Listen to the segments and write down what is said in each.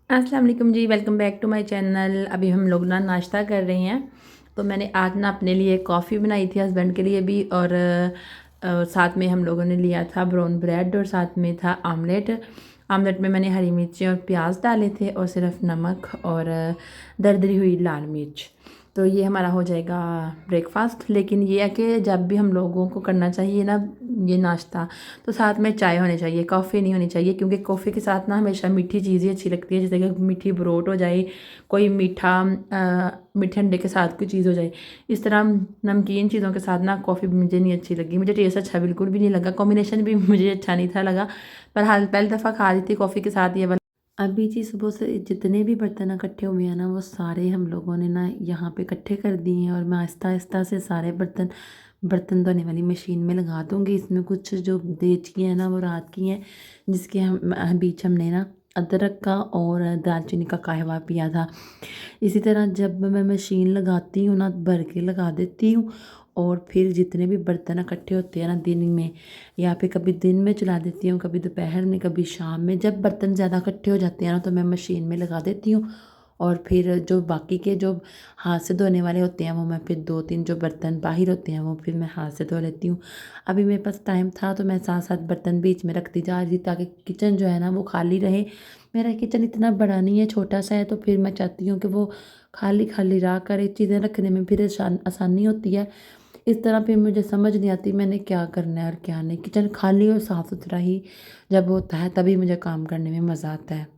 अस्सलाम वालेकुम जी, welcome back to my channel. अभी हम लोग ना नाश्ता कर रहे हैं। तो मैंने आज ना अपने लिए कॉफ़ी बनाई थी, हस्बैंड के लिए भी, और साथ में हम लोगों ने लिया था ब्राउन ब्रेड और साथ में था आमलेट। आमलेट में मैंने हरी मिर्ची और प्याज डाले थे और सिर्फ नमक और दरदरी हुई लाल मिर्च। तो ये हमारा हो जाएगा ब्रेकफास्ट। लेकिन ये है कि जब भी हम लोगों को करना चाहिए ना ये नाश्ता, तो साथ में चाय होनी चाहिए, कॉफ़ी नहीं होनी चाहिए, क्योंकि कॉफ़ी के साथ ना हमेशा मीठी चीज़ें अच्छी लगती है, जैसे कि मीठी ब्रोट हो जाए, कोई मीठा मीठे अंडे के साथ कोई चीज़ हो जाए। इस तरह नमकीन चीज़ों के साथ ना कॉफ़ी मुझे नहीं अच्छी लगी, मुझे टेस्ट अच्छा बिल्कुल भी नहीं लगा, कॉम्बिनेशन भी मुझे अच्छा नहीं था लगा। पर हाल पहली दफ़ा खा रही थी कॉफ़ी के साथ ये वाला। अभी जी सुबह से जितने भी बर्तन इकट्ठे हुए हैं ना, वो सारे हम लोगों ने ना यहाँ पे इकट्ठे कर दिए हैं, और मैं आहिस्ता आहिस्ता से सारे बर्तन बर्तन धोने वाली मशीन में लगा दूँगी। इसमें कुछ जो देच की है ना वो रात की हैं, जिसके हम बीच हमने ना अदरक का और दालचीनी का कहवा पिया था। इसी तरह जब मैं मशीन लगाती हूँ ना, भर के लगा देती हूँ, और फिर जितने भी बर्तन इकट्ठे होते हैं ना दिन में, या फिर कभी दिन में चला देती हूँ, कभी दोपहर में, कभी शाम में, जब बर्तन ज़्यादा इकट्ठे हो जाते हैं ना तो मैं मशीन में लगा देती हूँ। और फिर जो बाकी के जो हाथ से धोने वाले होते हैं वो मैं फिर 2-3 जो बर्तन बाहर होते हैं वो फिर मैं हाथ से धो लेती हूँ। अभी मेरे पास टाइम था तो मैं साथ साथ बर्तन बीच में रखती जा रही थी, ताकि किचन जो है ना वो खाली रहे। मेरा किचन इतना बड़ा नहीं है, छोटा सा है, तो फिर मैं चाहती हूँ कि वो खाली खाली रहा करे, चीज़ें रखने में फिर आसानी होती है। इस तरह फिर मुझे समझ नहीं आती मैंने क्या करना है और क्या नहीं। किचन खाली और साफ़ सुथरा ही जब होता है तभी मुझे काम करने में मज़ा आता है।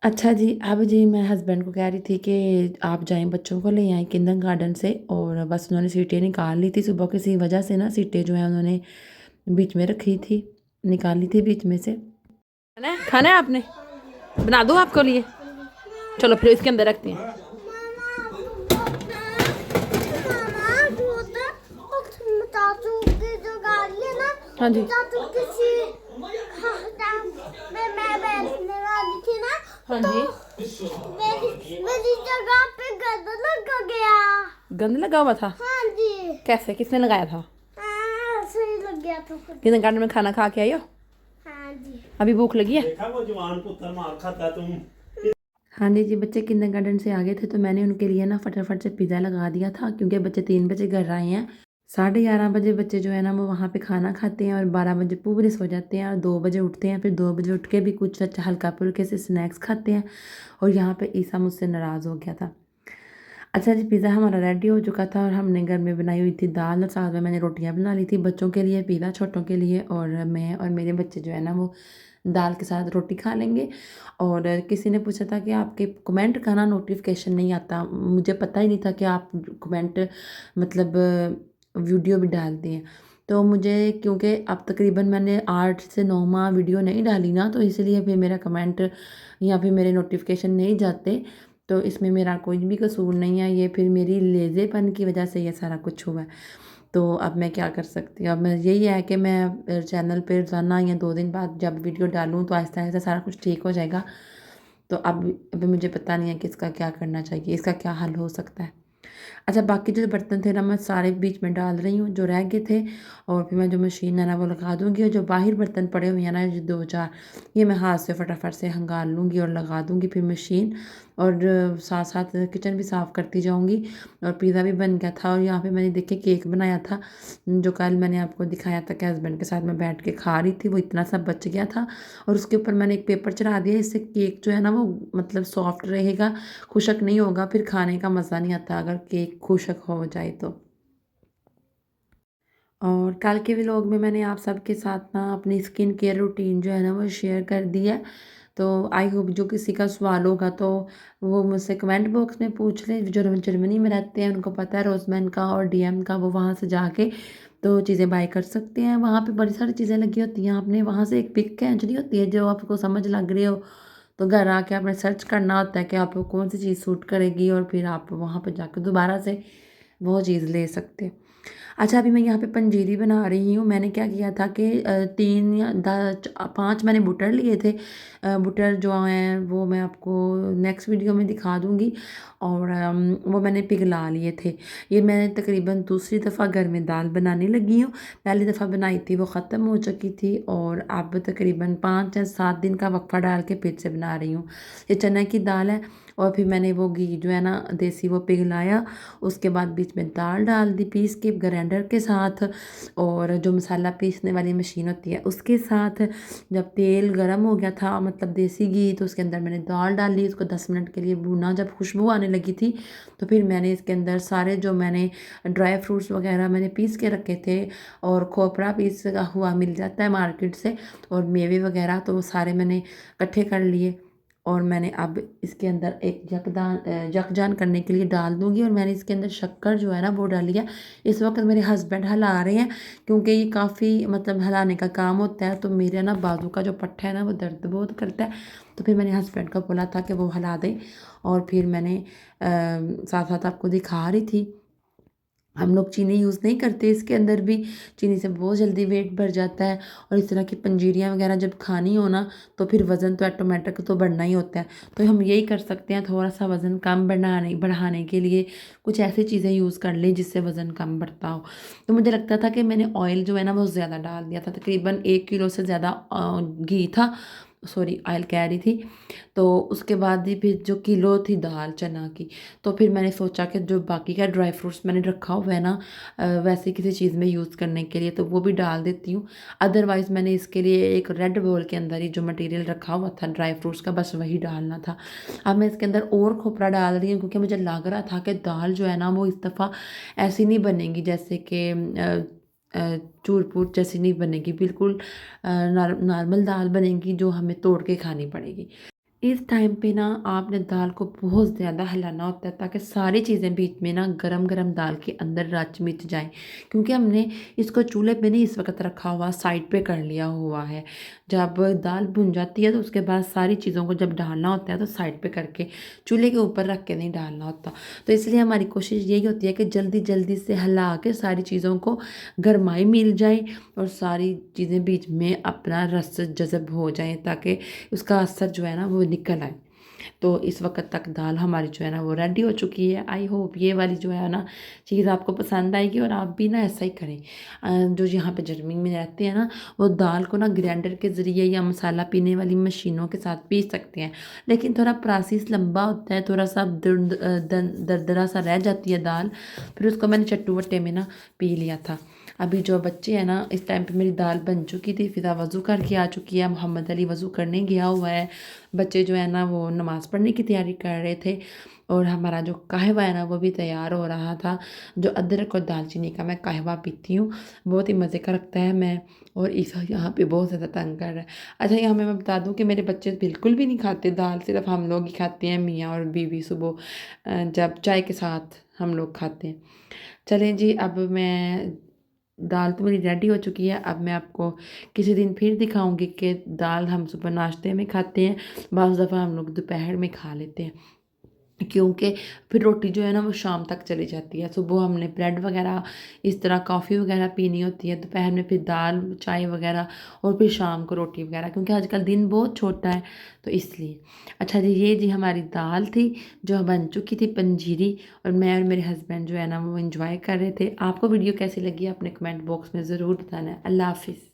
अच्छा जी, अब जी मैं हस्बैंड को कह रही थी कि आप जाएँ बच्चों को ले आएँ किंडरगार्टन से, और बस उन्होंने सीटें निकाल ली थी सुबह, किसी वजह से ना सीटें जो हैं उन्होंने बीच में रखी थी, निकाली थी बीच में से। खाना है आपने? बना दूँ आपके लिए? चलो फिर इसके अंदर रखते हैं। चाचू की जो गाड़ी है ना, हाँ जी। चाचू किसी मैं बैठने वाली थी ना, हाँ तो जी। मेरी जगह पे गंद लग गया। गंद लगा हुआ था? हाँ जी। कैसे, किसने लगाया था? ऐसे ही लग गया था खुद। किंडरगार्टन में खाना खा के आई हो? हाँ जी। अभी भूख लगी है? देखा वो जवान पुत्र मार खाता तुम। हाँ जी, बच्चे किंडरगार्टन से आ गए थे तो मैंने उनके लिए ना फटाफट से पिज़्ज़ा लगा दिया था, क्योंकि बच्चे 3 बजे घर आए हैं। 11:30 बजे बच्चे जो है ना वो वहाँ पे खाना खाते हैं, और 12 बजे पूरे सो जाते हैं, और 2 बजे उठते हैं, फिर 2 बजे उठ के भी कुछ अच्छा हल्का फुल्के से स्नैक्स खाते हैं। और यहाँ पे ईसा मुझसे नाराज़ हो गया था। अच्छा जी, पिज़्ज़ा हमारा रेडी हो चुका था, और हमने घर में बनाई हुई थी दाल, और साथ में मैंने रोटियाँ बना ली थी बच्चों के लिए, पिज़्ज़ा छोटों के लिए, और मैं और मेरे बच्चे जो है ना वो दाल के साथ रोटी खा लेंगे। और किसी ने पूछा था कि आपके कमेंट का ना नोटिफिकेशन नहीं आता, मुझे पता ही नहीं था कि आप कमेंट मतलब वीडियो भी डालते हैं। तो मुझे, क्योंकि अब तकरीबन मैंने 8 से 9 माह वीडियो नहीं डाली ना, तो इसलिए फिर मेरा कमेंट या फिर मेरे नोटिफिकेशन नहीं जाते। तो इसमें मेरा कोई भी कसूर नहीं है, ये फिर मेरी लेज़ेपन की वजह से ये सारा कुछ हुआ है। तो अब मैं क्या कर सकती हूँ, अब मैं यही है कि मैं चैनल पे रोज़ाना या 2 दिन बाद जब वीडियो डालूँ तो आहिस्ता आहिस्ता सारा कुछ ठीक हो जाएगा। तो अब अभी मुझे पता नहीं है कि इसका क्या करना चाहिए, इसका क्या हल हो सकता है। अच्छा, बाकी जो बर्तन थे ना मैं सारे बीच में डाल रही हूँ जो रह गए थे, और फिर मैं जो मशीन है ना वो लगा दूँगी, और जो बाहर बर्तन पड़े हुए हैं ना जो 2-4, ये मैं हाथ से फटाफट से हंगाल लूँगी और लगा दूँगी फिर मशीन। और साथ साथ किचन भी साफ़ करती जाऊँगी। और पिज़्ज़ा भी बन गया था, और यहाँ पे मैंने देखिए केक बनाया था, जो कल मैंने आपको दिखाया था कि हस्बैंड के साथ मैं बैठ के खा रही थी, वो इतना सा बच गया था। और उसके ऊपर मैंने एक पेपर चढ़ा दिया, इससे केक जो है ना वो मतलब सॉफ्ट रहेगा, खुशक नहीं होगा, फिर खाने का मज़ा नहीं आता अगर केक खुशक हो जाए तो। और कल के व्लॉग में मैंने आप सबके साथ ना अपनी स्किन केयर रूटीन जो है ना वो शेयर कर दी है। तो आई होप जो किसी का सवाल होगा तो वो मुझसे कमेंट बॉक्स में पूछ लें। जो जर्मनी में रहते हैं उनको पता है रोजमैन का और डीएम का, वो वहाँ से जाके तो चीज़ें बाय कर सकते हैं। वहाँ पे बड़ी सारी चीज़ें लगी होती हैं, आपने वहाँ से एक पिक खींचनी होती है जो आपको समझ लग रही हो, तो घर आके आपने सर्च करना होता है कि आपको कौन सी चीज़ सूट करेगी, और फिर आप वहाँ पे जाकर दोबारा से वो चीज़ ले सकते हैं। अच्छा, अभी मैं यहाँ पे पंजीरी बना रही हूँ। मैंने क्या किया था कि 3 या 5 मैंने बूटर लिए थे। बूटर जो हैं वो मैं आपको नेक्स्ट वीडियो में दिखा दूँगी, और वो मैंने पिघला लिए थे। ये मैंने तकरीबन दूसरी दफ़ा घर में दाल बनाने लगी हूँ। पहली दफ़ा बनाई थी वो ख़त्म हो चुकी थी, और अब तकरीबन 5 या 7 दिन का वक्फ़ा डाल के फिर से बना रही हूँ। ये चने की दाल है, और फिर मैंने वो घी जो है ना देसी वो पिघलाया। उसके बाद बीच में दाल डाल दी पीस के ग्राइंडर के साथ, और जो मसाला पीसने वाली मशीन होती है उसके साथ। जब तेल गर्म हो गया था, मतलब देसी घी, तो उसके अंदर मैंने दाल डाल ली, उसको 10 मिनट के लिए भूना। जब खुशबू आने लगी थी तो फिर मैंने इसके अंदर सारे जो मैंने ड्राई फ्रूट्स वगैरह मैंने पीस के रखे थे, और खोपरा पीस हुआ मिल जाता है मार्केट से, और मेवे वगैरह, तो वो सारे मैंने इकट्ठे कर लिए। और मैंने अब इसके अंदर एक यकजान करने के लिए डाल दूँगी, और मैंने इसके अंदर शक्कर जो है ना वो डाली है। इस वक्त मेरे हस्बैंड हिला रहे हैं, क्योंकि ये काफ़ी मतलब हिलाने का काम होता है, तो मेरे ना बाजू का जो पट्टा है ना वो दर्द बहुत करता है। तो फिर मैंने हस्बैंड को बोला था कि वो हिला दें, और फिर मैंने साथ साथ आपको दिखा रही थी। हम लोग चीनी यूज़ नहीं करते इसके अंदर भी, चीनी से बहुत जल्दी वेट बढ़ जाता है। और इस तरह की पंजीरियाँ वगैरह जब खानी हो ना, तो फिर वज़न तो ऑटोमेटिक तो बढ़ना ही होता है। तो हम यही कर सकते हैं, थोड़ा सा वज़न कम बढ़ाने के लिए कुछ ऐसी चीज़ें यूज़ कर लें जिससे वज़न कम बढ़ता हो। तो मुझे लगता था कि मैंने ऑयल जो है ना बहुत ज़्यादा डाल दिया था, तकरीबन 1 किलो से ज़्यादा घी था, सॉरी ऑयल कह रही थी। तो उसके बाद ही फिर जो किलो थी दाल चना की, तो फिर मैंने सोचा कि जो बाकी का ड्राई फ्रूट्स मैंने रखा हुआ है ना वैसे किसी चीज़ में यूज़ करने के लिए, तो वो भी डाल देती हूँ। अदरवाइज़ मैंने इसके लिए एक रेड बाउल के अंदर ही जो मटेरियल रखा हुआ था ड्राई फ्रूट्स का, बस वही डालना था। अब मैं इसके अंदर और खोपरा डाल रही हूँ, क्योंकि मुझे लग रहा था कि दाल जो है ना वो इस दफ़ा ऐसी नहीं बनेगी जैसे कि चूर-पूर जैसी नहीं बनेगी, बिल्कुल नॉर्मल दाल बनेगी जो हमें तोड़ के खानी पड़ेगी। इस टाइम पे ना आपने दाल को बहुत ज़्यादा हिलाना होता है, ताकि सारी चीज़ें बीच में ना गरम-गरम दाल के अंदर रच मिच जाएँ। क्योंकि हमने इसको चूल्हे पे नहीं इस वक़्त रखा हुआ, साइड पे कर लिया हुआ है। जब दाल भुन जाती है तो उसके बाद सारी चीज़ों को जब डालना होता है तो साइड पे करके चूल्हे के ऊपर रख के नहीं डालना होता। तो इसलिए हमारी कोशिश यही होती है कि जल्दी-जल्दी से हिला के सारी चीज़ों को गरमाई मिल जाए, और सारी चीज़ें बीच में अपना रस जज़ब हो जाएँ, ताकि उसका असर जो है ना वो निकल आए। तो इस वक़्त तक दाल हमारी जो है ना वो रेडी हो चुकी है। आई होप ये वाली जो है ना चीज़ आपको पसंद आएगी, और आप भी ना ऐसा ही करें। जो यहाँ पे जर्मनी में रहते हैं ना, वो दाल को ना ग्राइंडर के ज़रिए या मसाला पीने वाली मशीनों के साथ पीस सकते हैं, लेकिन थोड़ा प्रोसेस लंबा होता है, थोड़ा सा दरदरा सा रह जाती है दाल। फिर उसको मैंने चट्टू-वट्टे में ना पी लिया था। अभी जो बच्चे हैं ना, इस टाइम पे मेरी दाल बन चुकी थी, फ़िज़ा वज़ू करके आ चुकी है, मोहम्मद अली वज़ू करने गया हुआ है। बच्चे जो है ना वो नमाज़ पढ़ने की तैयारी कर रहे थे, और हमारा जो कहवा है ना वो भी तैयार हो रहा था। जो अदरक और दालचीनी का मैं कहवा पीती हूँ, बहुत ही मज़े का लगता है। मैं और इस यहाँ पे बहुत ज़्यादा तंग कर रहा है। अच्छा, यहाँ मैं बता दूँ कि मेरे बच्चे बिल्कुल भी नहीं खाते दाल, सिर्फ हम लोग ही खाते हैं, मियाँ और बीवी। सुबह जब चाय के साथ हम लोग खाते हैं। चलें जी, अब मैं दाल तो मेरी रेडी हो चुकी है। अब मैं आपको किसी दिन फिर दिखाऊंगी कि दाल हम सुबह नाश्ते में खाते हैं, बाज़ दफ़ा हम लोग दोपहर में खा लेते हैं, क्योंकि फिर रोटी जो है ना वो शाम तक चली जाती है। सुबह हमने ब्रेड वगैरह इस तरह कॉफ़ी वगैरह पीनी होती है, दोपहर में फिर दाल चाय वगैरह, और फिर शाम को रोटी वगैरह, क्योंकि आजकल दिन बहुत छोटा है, तो इसलिए। अच्छा जी, ये जी हमारी दाल थी जो बन चुकी थी पंजीरी, और मैं और मेरे हस्बैंड जो है ना वो इंजॉय कर रहे थे। आपको वीडियो कैसी लगी अपने कमेंट बॉक्स में ज़रूर बताना है। अल्लाह हाफिज़।